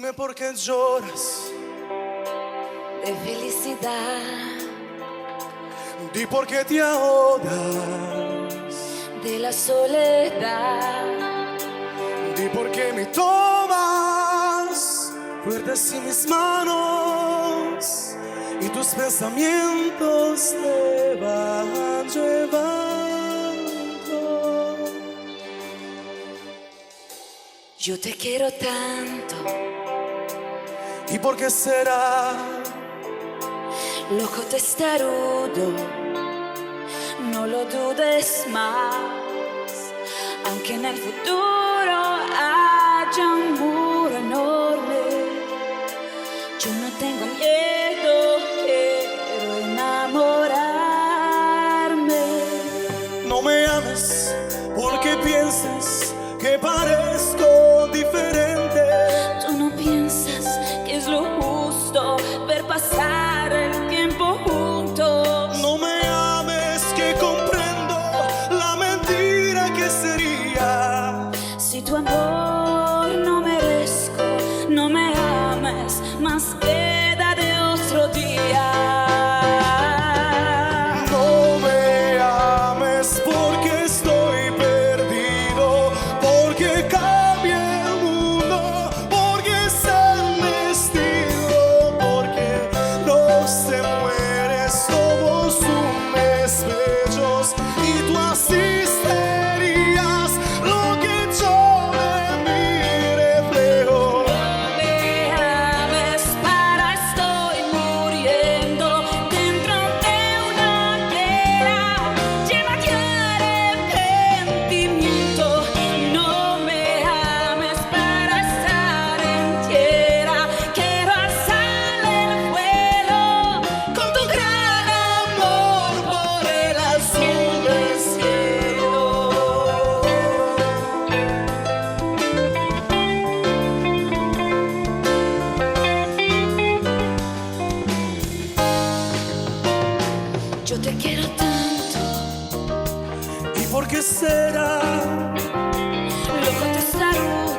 Dime por qué lloras, de felicidad, di por qué te ahogas, de la soledad. di por qué me tomas fuertes en mis manos y tus pensamientos te van llevando. Yo te quiero tanto, ¿Y por qué será? loco testarudo, no lo dudes más. Aunque en el futuro haya un muro enorme, yo no tengo miedo, quiero enamorarme. No me ames porque pienses que parezco diferente. Tú no piensas que es lo justo ver pasar el tiempo juntos. No me ames que comprendo la mentira que sería. Si tu amor no merezco, no me ames, más queda de otro día. No me ames porque estoy perdido, porque cambia el mundo, porque es el destino, porque no se muere, somos un mes bellos y tú así serías lo que yo de mi reflejo. Me ames para estoy muriendo dentro de una hoguera llena de arrepentimiento. No me ames para estar en tierra, quiero alzar el vuelo con tu gran amor por el azul del cielo. Yo te quiero tanto, ¿Y por qué será? loco testarudo,